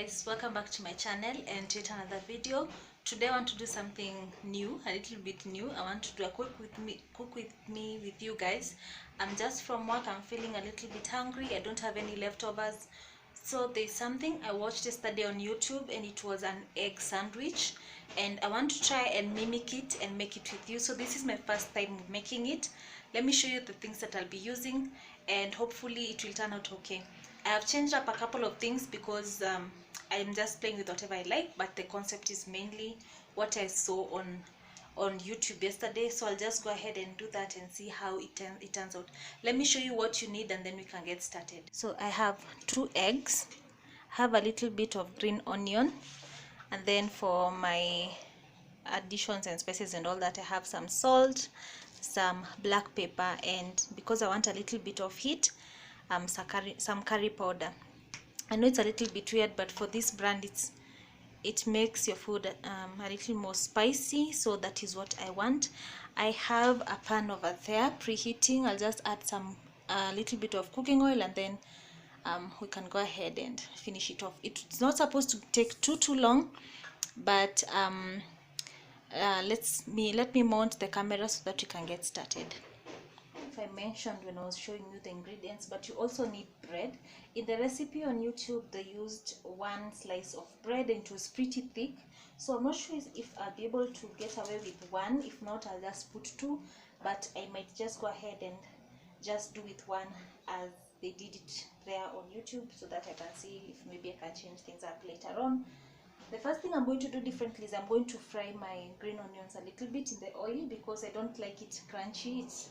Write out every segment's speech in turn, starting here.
guys, welcome back to my channel and yet another video. Today I want to do something new, a little bit new. I want to do a cook with me with you guys. I'm just from work. I'm feeling a little bit hungry. I don't have any leftovers, so there's something I watched yesterday on YouTube and it was an egg sandwich, and I want to try and mimic it and make it with you. So this is my first time making it. Let me show you the things that I'll be using and hopefully it will turn out okay. I have changed up a couple of things because I'm just playing with whatever I like, but the concept is mainly what I saw on YouTube yesterday. So I'll just go ahead and do that and see how it turns out. Let me show you what you need and then we can get started. So I have 2 eggs, have a little bit of green onion, and then for my additions and spices and all that, I have some salt, some black pepper, and because I want a little bit of heat, some curry powder. I know it's a little bit weird, but for this brand it makes your food a little more spicy, so that is what I want. I have a pan over there preheating. I'll just add a little bit of cooking oil, and then we can go ahead and finish it off. It's not supposed to take too long, but let me mount the camera so that we can get started. I mentioned when I was showing you the ingredients, but you also need bread. In the recipe on YouTube they used 1 slice of bread and it was pretty thick, so I'm not sure if I'll be able to get away with 1. If not, I'll just put 2, but I might just go ahead and just do with 1 as they did it there on YouTube, so that I can see if maybe I can change things up later on. The first thing I'm going to do differently is I'm going to fry my green onions a little bit in the oil because I don't like it crunchy. It's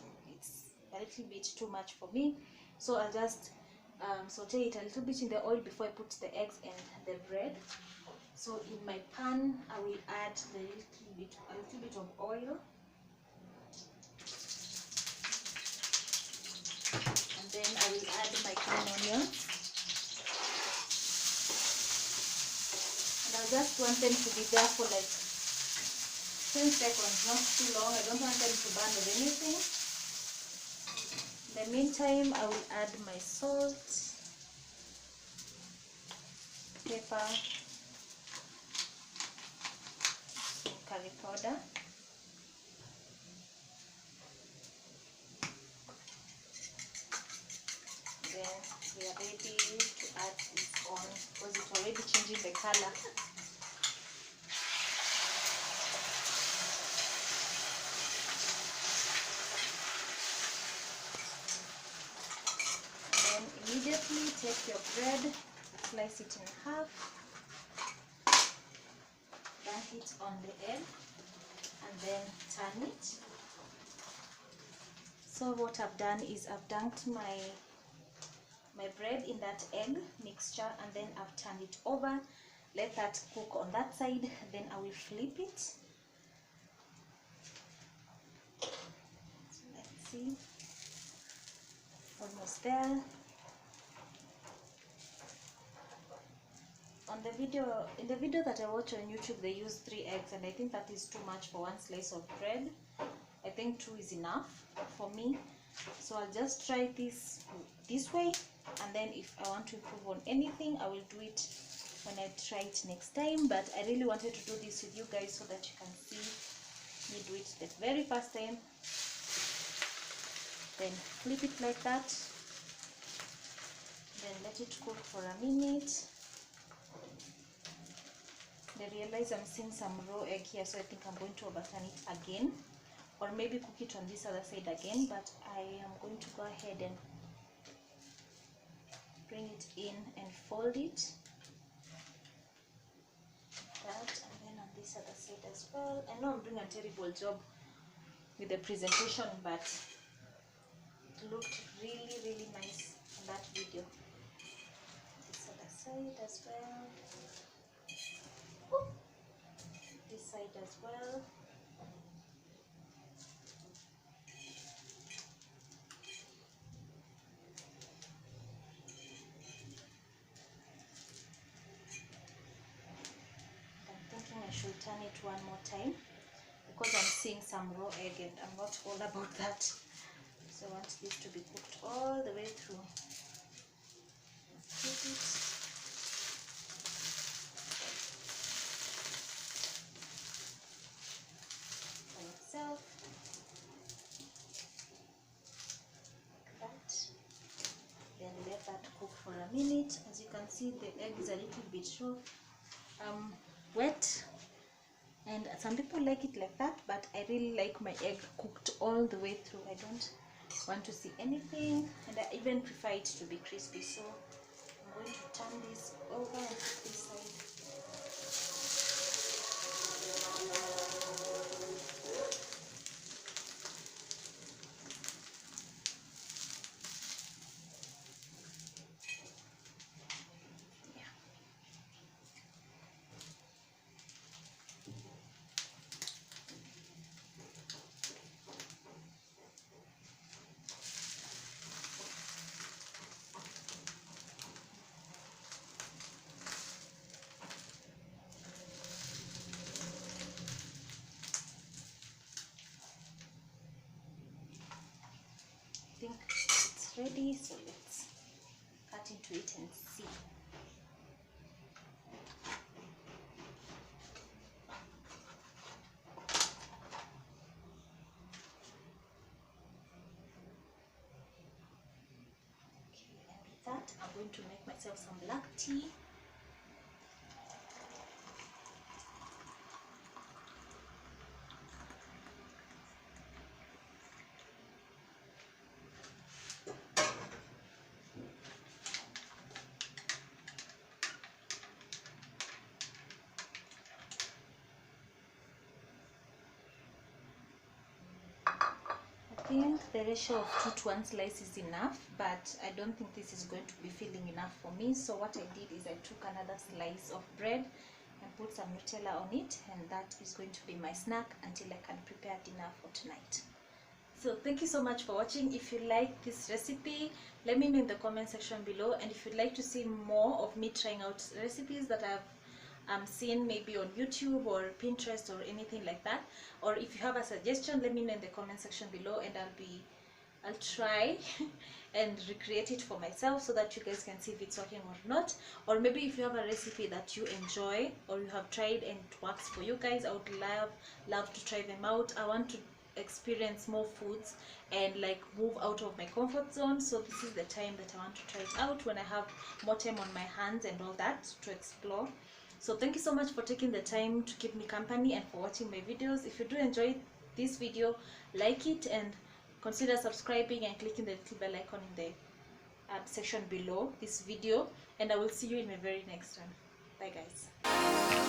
a little bit too much for me, so I'll just saute it a little bit in the oil before I put the eggs and the bread. So in my pan I will add a little bit of oil, and then I will add my green onion, and I just want them to be there for like 10 seconds, not too long. I don't want them to burn or anything. In the meantime, I will add my salt, pepper, curry powder, then we are ready to add this on because it's already changing the color. Immediately take your bread, slice it in half, dunk it on the egg, and then turn it. So what I've done is I've dunked my bread in that egg mixture, and then I've turned it over. Let that cook on that side, then I will flip it. So let's see, almost there. In the video that I watched on YouTube, they used 3 eggs, and I think that is too much for 1 slice of bread. I think 2 is enough for me, so I'll just try this way, and then if I want to improve on anything, I will do it when I try it next time. But I really wanted to do this with you guys so that you can see me do it the very first time. Then flip it like that, then let it cook for a minute. I realize I'm seeing some raw egg here, so I think I'm going to overturn it again, or maybe cook it on this other side again, but I am going to go ahead and bring it in and fold it like that, and then on this other side as well. I know I'm doing a terrible job with the presentation, but it looked really nice in that video. This other side as well. This side as well. I'm thinking I should turn it one more time because I'm seeing some raw egg and I'm not all about that. So I want this to be cooked all the way through. Flip it. let that cook for a minute. As you can see, the egg is a little bit wet, and some people like it like that, but I really like my egg cooked all the way through. I don't want to see anything, and I even prefer it to be crispy. So I'm going to turn this over and put this side. I think it's ready, so let's cut into it and see. Okay, and with that, I'm going to make myself some black tea. I think the ratio of 2 to 1 slice is enough, but I don't think this is going to be filling enough for me. So what I did is I took another slice of bread and put some Nutella on it, and that is going to be my snack until I can prepare dinner for tonight. So thank you so much for watching. If you like this recipe, let me know in the comment section below, and if you'd like to see more of me trying out recipes that I've seen maybe on YouTube or Pinterest or anything like that, or if you have a suggestion, let me know in the comment section below, and I'll try and recreate it for myself so that you guys can see if it's working or not. Or maybe if you have a recipe that you enjoy or you have tried and it works for you guys, I would love to try them out. I want to experience more foods and like move out of my comfort zone, so this is the time that I want to try it out, when I have more time on my hands and all that to explore. So thank you so much for taking the time to keep me company and for watching my videos. If you do enjoy this video, like it and consider subscribing and clicking the little bell icon in the section below this video, and I will see you in my very next one. Bye guys.